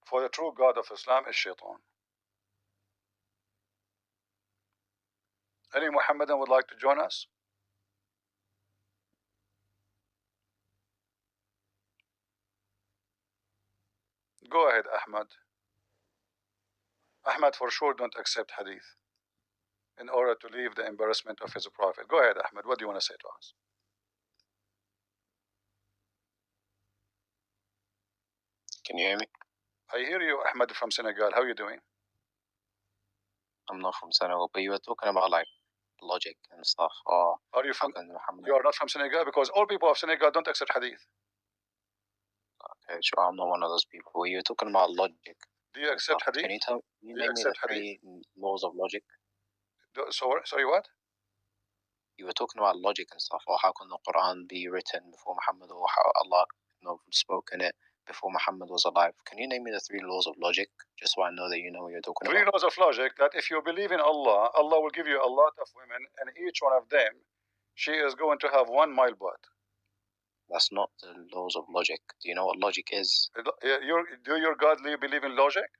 For the true God of Islam is Shaitan. Any Muhammadan would like to join us? Go ahead, Ahmad. Ahmad for sure don't accept hadith in order to leave the embarrassment of his prophet. Go ahead, Ahmad. What do you want to say to us? Can you hear me? I hear you, Ahmad from Senegal. How are you doing? I'm not from Senegal, but you were talking about like logic and stuff. Or are you from? You are not from Senegal, because all people of Senegal don't accept hadith. Okay, sure. I'm not one of those people. You were talking about logic. Do you accept hadith? Can you tell? Can you name me the three laws of logic? Sorry, what? You were talking about logic and stuff, or how can the Quran be written before Muhammad, or how Allah spoke in it before Muhammad was alive. Can you name me the three laws of logic, just so I know that you know what you're talking about? Three laws of logic, that if you believe in Allah, Allah will give you a lot of women, and each one of them, she is going to have 1 mile butt. That's not the laws of logic. Do you know what logic is? Do your godly believe in logic?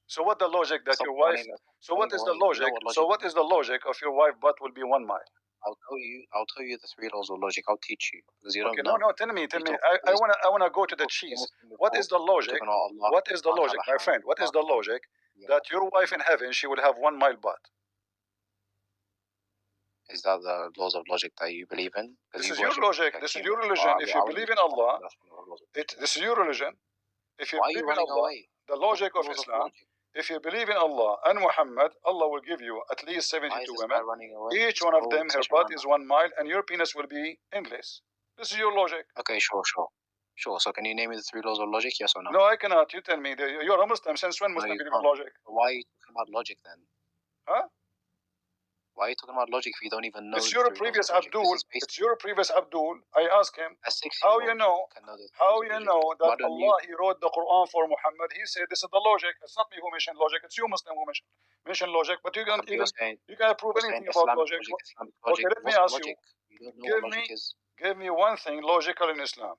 So what the logic that your wife? So what is the logic? So what is the logic of your wife butt will be 1 mile? I'll tell you the three laws of logic. I'll teach you, because you don't know. No, tell me. I wanna go to the cheese. What is the logic? What is the logic, my friend? What is the logic that your wife in heaven, she will have 1 mile butt? Is that the laws of logic that you believe in? This is your logic. This is your religion. If you believe in Allah, this is your religion. If you believe in Allah, the logic of Islam. If you believe in Allah and Muhammad, Allah will give you at least 72 women. Each one of them, her butt is 1 mile, and your penis will be endless. This is your logic. Okay, sure. So can you name me the three laws of logic, yes or no? No, I cannot. You tell me. You're a Muslim. Since when Muslim believe in logic? Why are you talking about logic then? Huh? Why are you talking about logic if you don't even know? It's your previous Abdul. It's your previous Abdul. I asked him, how you know that Allah, He wrote the Quran for Muhammad? He said, this is the logic. It's not me who mentioned logic. It's you Muslim who mentioned logic. But you can't prove anything about logic. Okay, let me ask you. Give me one thing logical in Islam.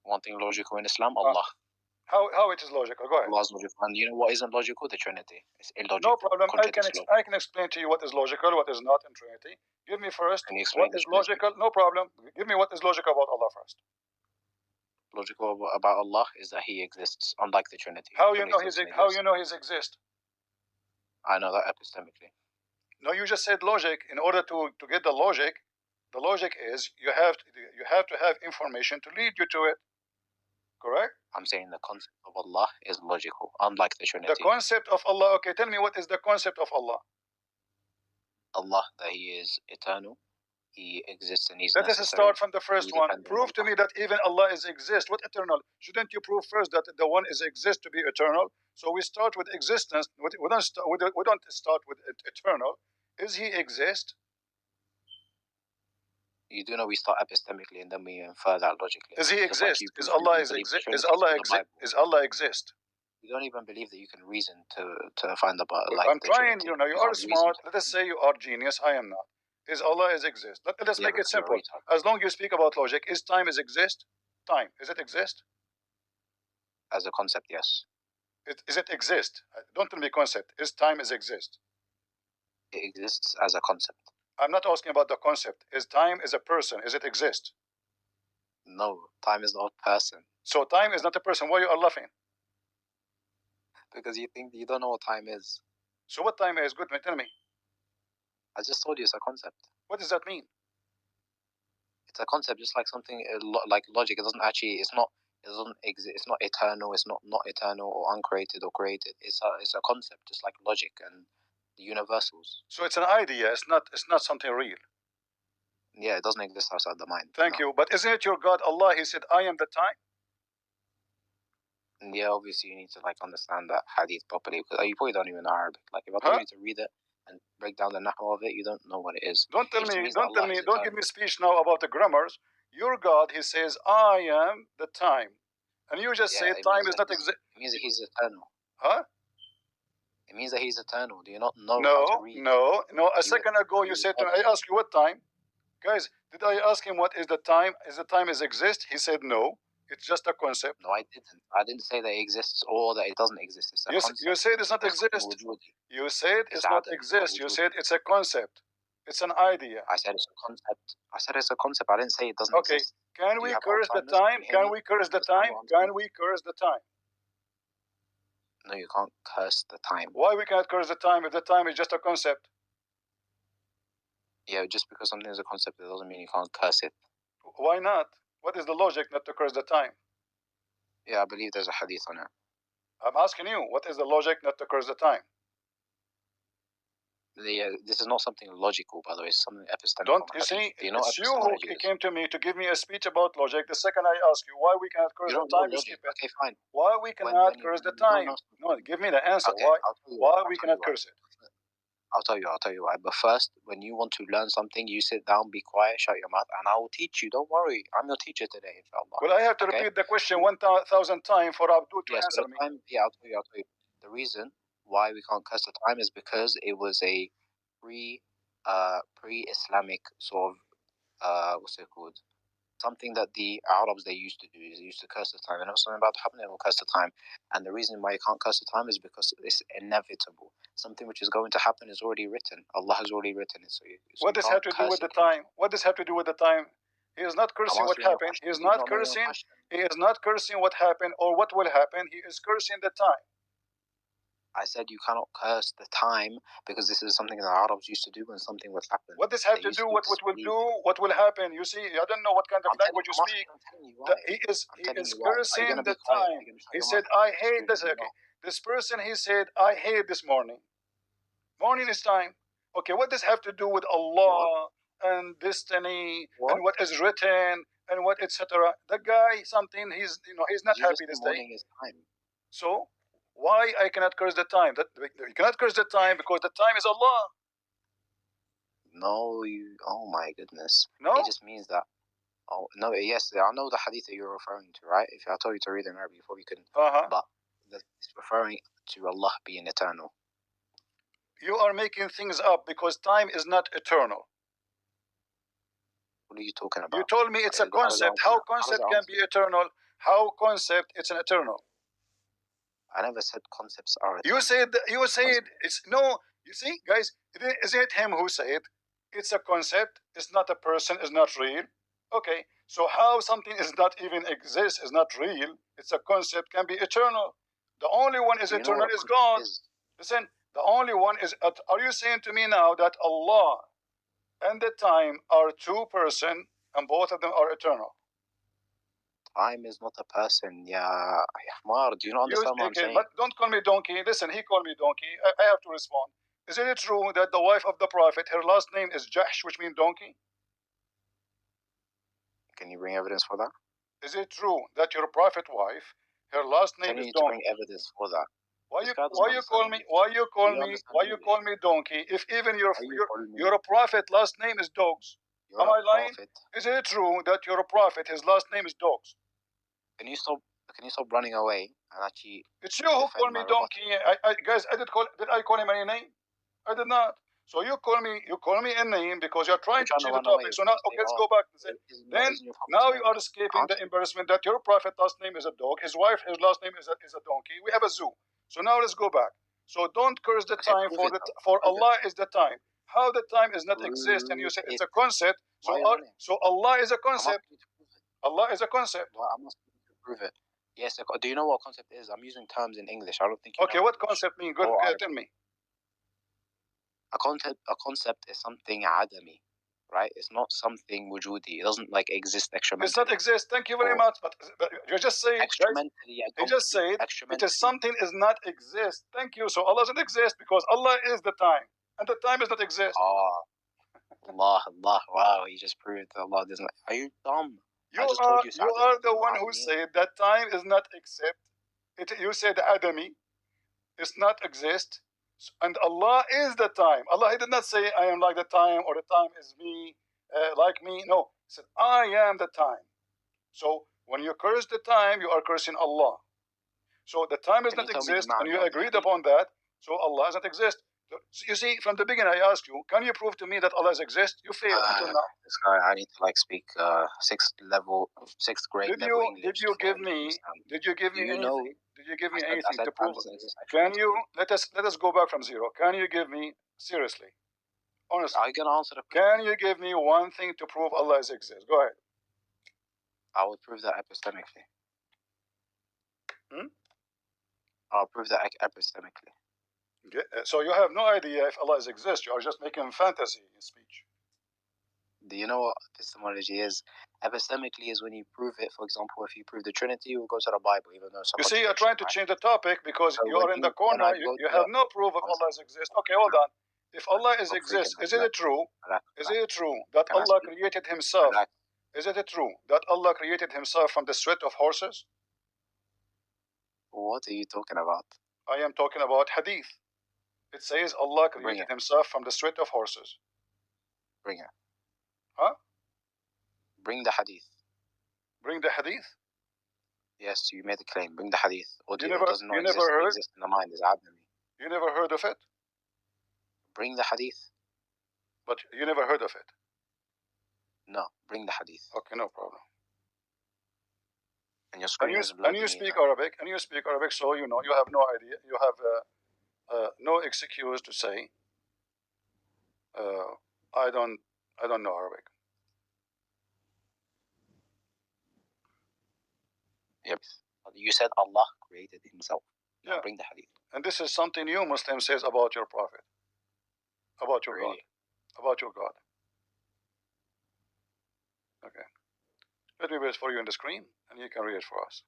One thing logical in Islam? Allah. How it is logical? Go ahead. Allah's logical. And you know what isn't logical? The Trinity. It's illogical. No problem. I can explain to you what is logical, what is not in Trinity. Give me first what is logical. No problem. Give me what is logical about Allah first. Logical about Allah is that He exists, unlike the Trinity. How you know He's exist? I know that epistemically. No, you just said logic. In order to get the logic is you have to have information to lead you to it. Correct? I'm saying the concept of Allah is logical, unlike the Trinity. The concept of Allah, okay, tell me what is the concept of Allah? Allah, that He is eternal, He exists and He's necessary. Let us start from the first one. Prove to me that even Allah is exist. What eternal? Shouldn't you prove first that the one is exist to be eternal? So we start with existence. We don't start with eternal. Is He exist? You do know we start epistemically and then we infer that logically. Is He exist? Is Allah exist? Is Allah exist? You don't even believe that you can reason to find the like. I'm trying. You are smart. Let us say you are genius. I am not. Is Allah exist? Let us make it simple. As long as you speak about logic, is time exist? Time, is it exist? As a concept, yes. Is it exist? Don't tell me concept. Is time exist? It exists as a concept. I'm not asking about the concept. Is time is a person? Is it exist? No, time is not a person. So time is not a person. Why you are laughing? Because you think you don't know what time is. So what time is? Good man, tell me. I just told you it's a concept. What does that mean? It's a concept, just like something like logic. It doesn't actually. It doesn't exist. It's not eternal. It's not eternal or uncreated or created. It's a concept, just like logic and the universals. So it's an idea. It's not something real. Yeah, it doesn't exist outside the mind. Thank you. But isn't it your God Allah? He said, "I am the time." Yeah, obviously you need to understand that hadith properly, because you probably don't even know Arabic. Like if I tell you to read it and break down the nahu of it, you don't know what it is. Don't give me speech now about the grammars. Your God, He says, "I am the time," and you just say time is not exist. It means that He's eternal. Huh? It means that He's eternal. Do you not know how to read? No. A second ago you said to me, I asked you what time. Guys, did I ask him what is the time? Is the time exist? He said no. It's just a concept. No, I didn't. I didn't say that it exists or that it doesn't exist. It's a concept. You said it's not exist. You said it's not exist. You said it's a concept. It's an idea. I said it's a concept. I said it's a concept. I didn't say it doesn't exist. Can we curse the time? Can we curse the time? Can we curse the time? No, you can't curse the time. Why we cannot curse the time if the time is just a concept? Yeah, just because something is a concept, it doesn't mean you can't curse it. Why not? What is the logic not to curse the time? Yeah, I believe there's a hadith on it. I'm asking you, what is the logic not to curse the time? This is not something logical, by the way. It's something epistemic. You see, it's you who came to me to give me a speech about logic. The second I ask you why we cannot curse the time, you skip it. Okay, fine. Why we cannot curse the time? No, give me the answer. Okay, why we cannot curse it? I'll tell you why. But first, when you want to learn something, you sit down, be quiet, shut your mouth, and I will teach you. Don't worry. I'm your teacher today, inshallah. Well, I have to repeat the question 1,000 times for Abdul to answer me. I'll tell you. The reason why we can't curse the time is because it was a pre-Islamic sort of what's it called? Something that the Arabs they used to do is they used to curse the time. And if something about to happen, they will curse the time. And the reason why you can't curse the time is because it's inevitable. Something which is going to happen is already written. Allah has already written it. So what does have to do with the time? What does have to do with the time? He is not cursing what happened. He is not cursing. He is not cursing what happened or what will happen. He is cursing the time. I said you cannot curse the time because this is something the Arabs used to do when something would happen. What does have to do? What will do? What will happen? You see, I don't know what kind of language you speak. He is cursing the time. He said, "I hate this." Okay, this person he said, "I hate this morning." Morning is time. Okay, what does have to do with Allah and destiny and what is written and what etc.? The guy something he's not happy this day. So. Why I cannot curse the time? You cannot curse the time because the time is Allah. No, oh my goodness. No? It just means that. Oh, no, yes, I know the hadith that you're referring to, right? If I told you to read it in Arabic before we couldn't. But it's referring to Allah being eternal. You are making things up because time is not eternal. What are you talking about? You told me it's a concept. How concept can be eternal? How concept it's an eternal? I never said concepts are eternal. You said it's no. You see, guys, isn't it him who said it's a concept? It's not a person. It's not real. Okay, so how something is not even exist is not real? It's a concept can be eternal. The only one is eternal is God. Listen, the only one is. Are you saying to me now that Allah and the time are two persons and both of them are eternal? Time is not a person, Ahmar. Do you not understand what I'm saying? But don't call me donkey. Listen, he called me donkey. I have to respond. Isn't it true that the wife of the Prophet, her last name is Jahsh, which means donkey? Can you bring evidence for that? Is it true that your Prophet wife, her last name is donkey? Can you bring evidence for that? Why you call me donkey if even your Prophet last name is dogs? Am I lying? Is it true that your Prophet, his last name is dogs? Can you stop running away and actually? It's you who called me donkey. Guys, did I call him any name? I did not. So you call me a name because you're trying to change the topic. So now, okay, let's go back. Then now you are escaping the embarrassment that your Prophet last name is a dog. His wife, his last name is a donkey. We have a zoo. So now let's go back. So don't curse the time for Allah is the time. How the time is not exist and you say it's a concept. So Allah is a concept. Allah is a concept. Well, I'm asking you to prove it. Yes. Do you know what concept is? I'm using terms in English. I don't think. Okay, what concept mean? Good. Tell me. A concept is something adami, right? It's not something wujudi. It doesn't exist extramentally. It's not exist. Thank you very much. But you just say extramentally. You just say it is something is not exist. Thank you. So Allah doesn't exist because Allah is the time, and the time does not exist. Oh, Allah. Wow, you just proved that Allah doesn't. Are you dumb? You are the one who said that time is not exist. You said adami. It's not exist. And Allah is the time. Allah did not say I am like the time or the time is me, like me. No, He said I am the time. So when you curse the time, you are cursing Allah. So the time does not exist, and you agreed upon that. So Allah doesn't exist. You see, from the beginning, I asked you, can you prove to me that Allah exists? You failed until now. This guy, I need to like speak sixth grade level English. Did you give me anything? Did you give me anything to prove? Can you let us go back from zero? Can you give me seriously, honestly? Are you gonna answer the question? Can you give me one thing to prove Allah exists? Go ahead. I will prove that epistemically. I'll prove that epistemically. Okay. So you have no idea if Allah exists. You are just making fantasy in speech. Do you know what epistemology is? Epistemically is when you prove it. For example, if you prove the Trinity, you will go to the Bible, even though. You see, you're trying to change the topic because so you are in the corner. You have no proof of Allah's existence. Okay, hold on. If Allah exists, is it true? Is it true that Allah created Himself? Is it true that Allah created Himself from the sweat of horses? What are you talking about? I am talking about hadith. It says Allah created Himself from the sweat of horses. Bring it. Huh? Bring the hadith. Bring the hadith? Yes, you made a claim. Bring the hadith. You never heard? Exist in the mind is adami. You never heard of it? Bring the hadith. But you never heard of it? No, bring the hadith. Okay, no problem. And your screen and you speak Arabic, so you know you have no idea. You have no excuse to say I don't know Arabic. Yep. You said Allah created Himself. Now yeah. Bring the hadith. And this is something you Muslim says about your Prophet, about your God, about your God. Okay. Let me read it for you on the screen, and you can read it for us.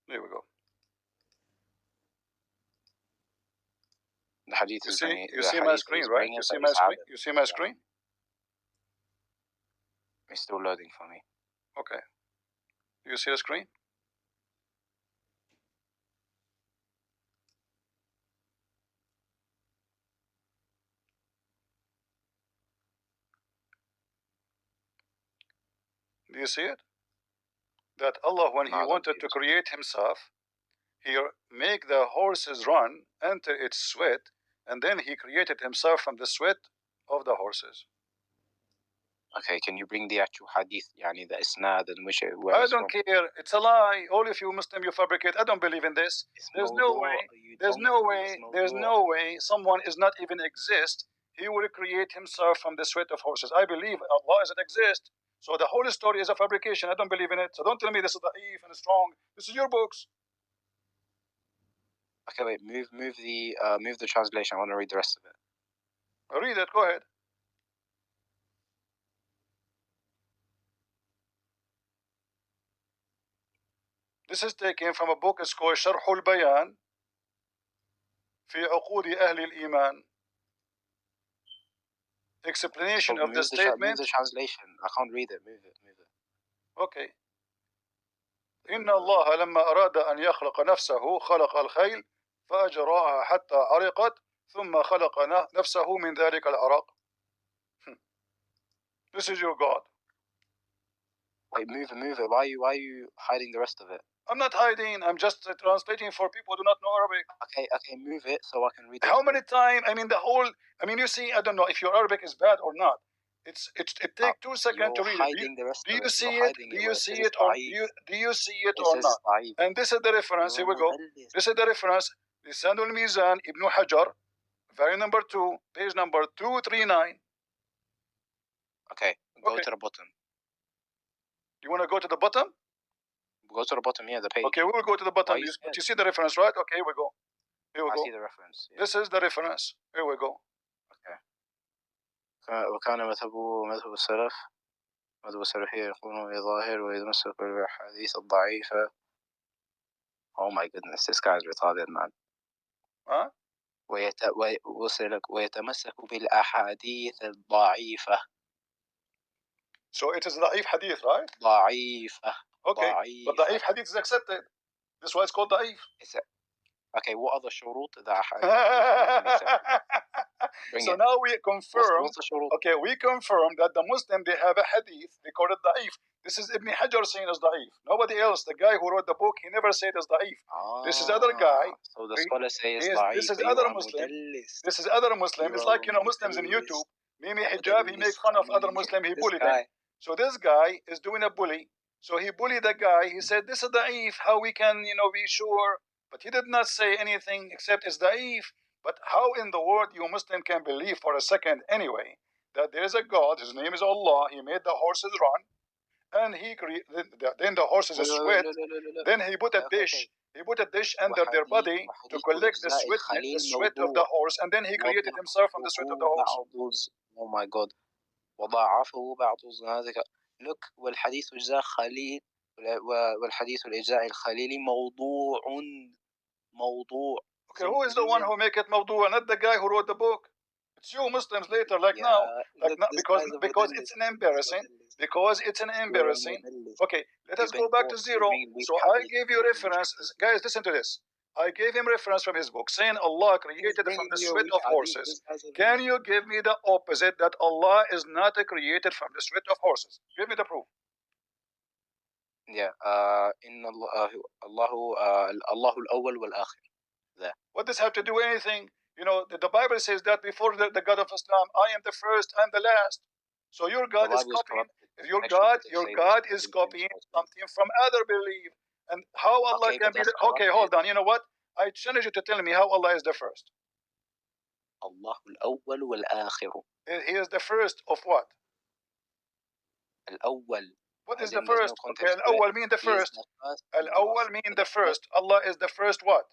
There we go. The hadith you see my screen, right? You see my screen? You see my screen? It's still loading for me. Okay. Do you see the screen? Do you see it? That Allah, when He wanted to create Himself, He make the horses run, enter its sweat, and then He created Himself from the sweat of the horses. Okay, can you bring the actual hadith, yani the isnad and which it I don't care. It's a lie. All of you Muslim, you fabricate. I don't believe in this. There's no way someone is not even exist. He will create himself from the sweat of horses. I believe Allah doesn't exist. So the whole story is a fabrication. I don't believe in it. So don't tell me this is da'if and strong. This is your books. Okay, wait. Move the translation. I want to read the rest of it. Read it. Go ahead. This is taken from a book. It's called شرح البيان في عقود أهل الإيمان. Explanation of the statement. Move the translation. I can't read it. Move it. Okay. إن الله لما أراد أن يخلق نفسه خلق الخيل فأجراها حتى عرقت ثم خلق نفسه من ذلك العرق. This is your God. Wait, move it. Why are you hiding the rest of it? I'm not hiding. I'm just translating for people who do not know Arabic. Okay, move it so I can read it. How many times? You see, I don't know if your Arabic is bad or not. It takes 2 seconds to read it. Do you see it? Do you see it or not? And this is the reference. Here we go. This is the reference. لسان الميزان Ibn Hajar, volume number 2, page number 239. Okay, go to the bottom. You want to go to the bottom? Go to the bottom, the page. Okay, we will go to the bottom. You see the reference, right? Okay, here we go. I see the reference. Yeah. This is the reference. Here we go. Okay. وكان مذهب السلف مذهب السلفية يكون ظاهر ويتمسك بالأحاديث الضعيفة. Oh my goodness, this guy's retarded, man. Huh? ويتمسك بالأحاديث الضعيفة. So it is da'if hadith, right? ضعيفة. Okay, but da'if hadith is accepted. This is why it's called da'if. Okay, what are the shurut that So now we confirm. Okay, we confirm that the Muslim, they have a hadith. They call it da'if. This is Ibn Hajar saying is da'if. Nobody else. The guy who wrote the book, he never said it's da'if. This is other guy. So the scholar says da'if. This is other Muslim. This is other Muslim. It's like, Muslims in YouTube. Mimi Hijab, he makes fun of other Muslim. He bullied them. So this guy is doing a bully. So he bullied the guy. He said, this is da'if. How we can, be sure? But he did not say anything except it's da'if. But how in the world you Muslim can believe for a second anyway that there is a God, his name is Allah, he made the horses run, and then the horses sweat, then he put a dish, under their body to collect the sweat of the horse, and then he created himself from the sweat of the horse. Oh my God. وضاعفه بعض هذا. Look, والحديث الإجزاء خليل والحديث الإجزاء الخليلي موضوع. Okay, who is the one who make it موضوع? Not the guy who wrote the book. It's you Muslims later, now, because it's an embarrassing. Because it's an embarrassing. Okay, let us go back to zero. So I gave you reference, guys. Listen to this. I gave him reference from his book saying Allah created from the sweat of horses. Can you give me the opposite, that Allah is not created from the sweat of horses? Give me the proof. Yeah. In Allahu al-awwal wal-akhir. What does have to do anything? The Bible says that before the God of Islam, I am the first, I am the last. So your God is copying. Your God is copying something from other belief. And how Allah can be okay, hold on. You know what? I challenge you to tell me how Allah is the first. Allah al-awwal wal-akhir. He is the first of what? Al-awwal. What is the first? Okay, al-awwal mean the first. Al-awwal mean the first. Allah is the first what?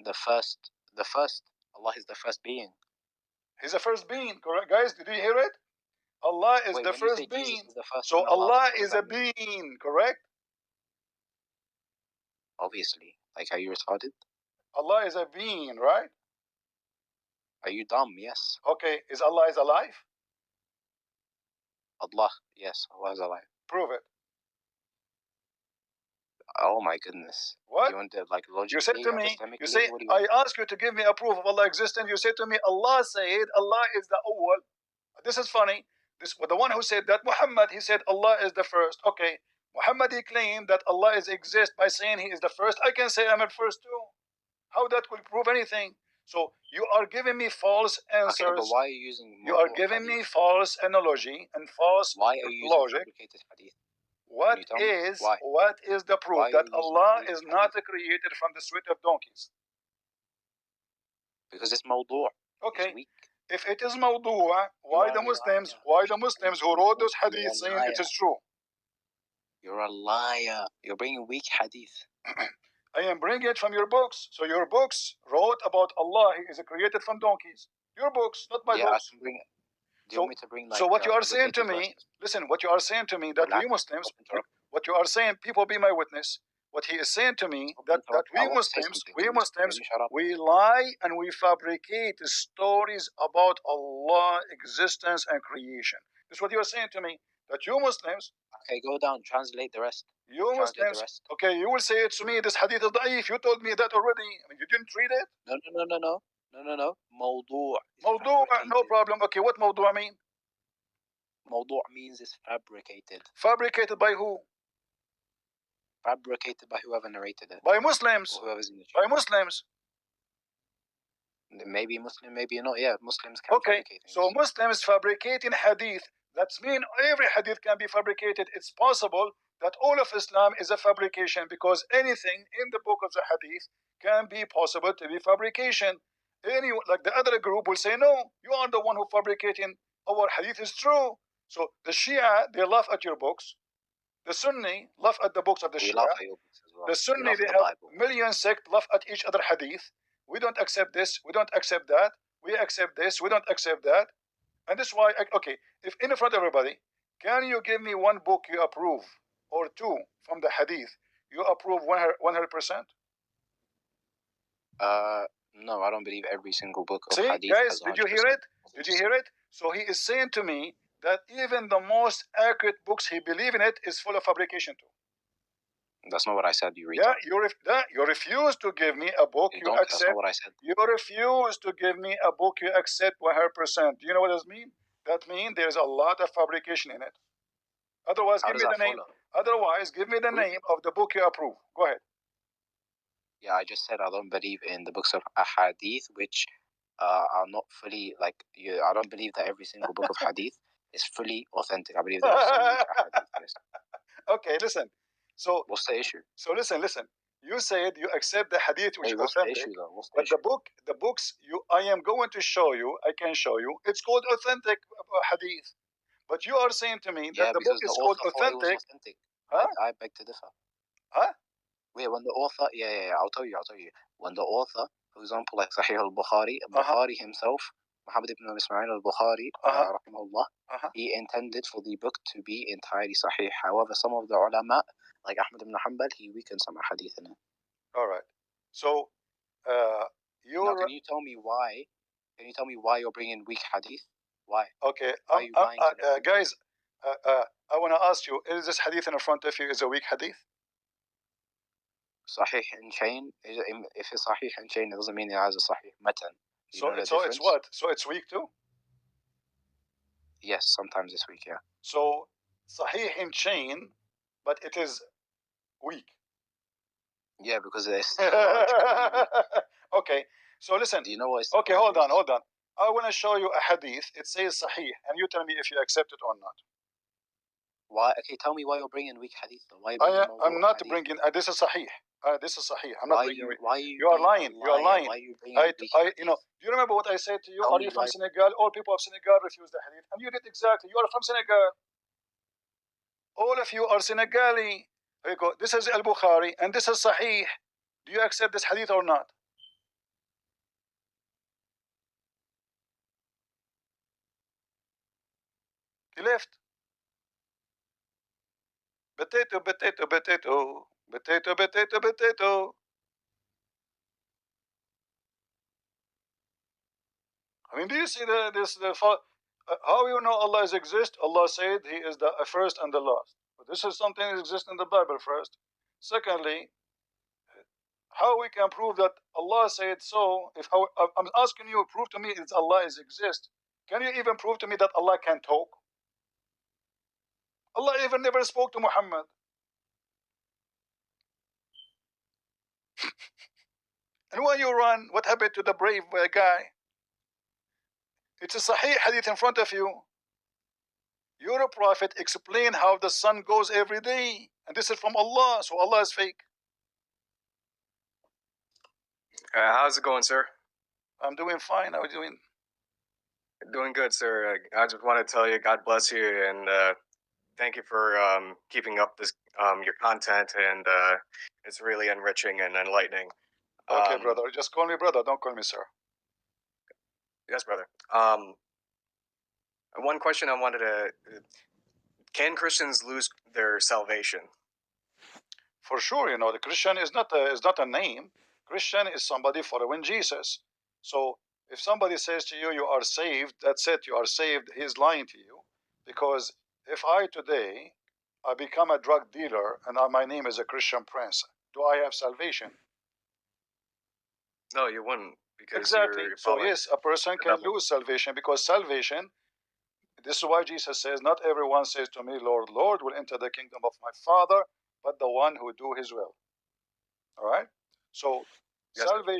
The first. Allah is the first being. He's the first being, correct? Guys, did you hear it? Allah is the first being. So Allah is a being, correct? Obviously. Like, are you retarded? Allah is a being, right? Are you dumb? Yes. Okay, Allah is alive? Allah, yes, Allah is alive. Prove it. Oh my goodness. What? You want to, logically? You said to me, I ask you to give me a proof of Allah existence. You said to me, Allah said, Allah is the awwal. This is funny. The one who said that, Muhammad, he said Allah is the first. Okay. Muhammad, he claimed that Allah exists by saying he is the first. I can say I'm the first too. How that will prove anything? So you are giving me false answers. Okay, but why are you using? You are giving me false analogy and false logic. Why are you using fabricated hadith? What is the proof that Allah is not created from the sweat of donkeys? Because it's mawdu'. Okay. If it is mawdu', why the Muslims who wrote those hadiths saying it is true? You're a liar. You're bringing weak hadith. I am bringing it from your books. So your books wrote about Allah. He is created from donkeys. Your books, not my books. Do you want me to bring so what you are saying to me, listen, what you are saying to me, that we Muslims, what you are saying, people be my witness. What he is saying to me, that we Muslims, we lie and we fabricate stories about Allah, existence and creation. This is what you are saying to me, that you Muslims. Okay, go down, translate the rest. You Muslims, okay, you will say it to me, this hadith is da'if. You told me that already. I mean, you didn't read it? No. موضوع. No problem. Okay, what موضوع mean? موضوع means it's fabricated. Fabricated by who? Fabricated by whoever narrated it. By Muslims. Or whoever's in the by Muslims. Maybe Muslim, maybe not. Yeah, Muslims can fabricate things. So Muslims fabricating hadith. That means every hadith can be fabricated. It's possible that all of Islam is a fabrication, because anything in the book of the hadith can be possible to be fabrication. Like the other group will say, no, you are the one who fabricating. Our hadith is true. So the Shia, they laugh at your books. The Sunni laugh at the books of the Shia. Well. The Sunni, they have million sects laugh at each other hadith. We don't accept this. We don't accept that. We accept this. We don't accept that. And this is why, okay, if in front of everybody, can you give me one book you approve, or two from the hadith you approve 100%? No, I don't believe every single book of hadith. Guys, did you hear it? Did you hear it? So he is saying to me that even the most accurate books he believes in it is full of fabrication too. That's not what I said. You Yeah, retard. you refuse to give me a book you accept. That's not what I said. You refuse to give me a book you accept 100%. Do you know what that means? That means there's a lot of fabrication in it. Otherwise, give me the name. Otherwise, give me the name of the book you approve. Go ahead. Yeah, I just said I don't believe in the books of hadith, which are not fully I don't believe that every single book of hadith is fully authentic. I believe there are some which are hadith. Okay, listen. So what's the issue? So listen. You said you accept the hadith which is authentic. The issue, though? But the books I am going to show you, I can show you, it's called authentic hadith. But you are saying to me that the book is called authentic. Huh? I beg to differ. Huh? Wait, when the author, I'll tell you. When the author, for example, like Sahih al-Bukhari himself, Muhammad ibn Ismail al-Bukhari, rahimahullah, he intended for the book to be entirely Sahih. However, some of the ulama, like Ahmad ibn Hanbal, he weakened some hadith in it. All right. So, now, can you tell me why? Can you tell me why you're bringing weak hadith? Why? Okay. Guys, I want to ask you: is this hadith in front of you is a weak hadith? Sahih in chain. If it's Sahih in chain, it doesn't mean it has a Sahih matan. So it's what? So it's weak too? Yes, sometimes it's weak, yeah. So Sahih in chain, but it is weak. Yeah, because it's okay. So listen. Do you know what? Okay, hold on. I want to show you a hadith. It says Sahih, and you tell me if you accept it or not. Why? Okay, tell me why you're bringing weak hadith. Why I'm not bringing. This is Sahih. This is Sahih. I'm not bringing. You are lying. You are lying. Why you bringing do you remember what I said to you? Are you from Senegal? All people of Senegal refuse the hadith, and you did exactly. You are from Senegal. All of you are Senegali. There you go. This is al-Bukhari, and this is Sahih. Do you accept this hadith or not? He left. Potato, potato, potato, potato, potato, potato. I mean, do you see how you know Allah exists? Allah said He is the first and the last. But this is something that exists in the Bible first. Secondly, how we can prove that Allah said so? I'm asking you, prove to me that Allah exists. Can you even prove to me that Allah can talk? Allah even never spoke to Muhammad. And when you run, what happened to the brave guy? It's a Sahih hadith in front of you. Your prophet explained how the sun goes every day. And this is from Allah, so Allah is fake. How's it going, sir? I'm doing fine. How are you doing? Doing good, sir. I just want to tell you, God bless you, and thank you for keeping up this your content, and it's really enriching and enlightening. Okay, brother. Just call me brother. Don't call me sir. Yes, brother. One question I wanted to: can Christians lose their salvation? For sure, the Christian is not a name. Christian is somebody following Jesus. So if somebody says to you, you are saved, that's it, you are saved, he's lying to you. Because if I today, I become a drug dealer and my name is a Christian prince, do I have salvation? No, you wouldn't. Because exactly. So yes, a person can lose salvation because salvation, this is why Jesus says, not everyone says to me, Lord, Lord, will enter the kingdom of my Father, but the one who do his will. All right? So yes, salvation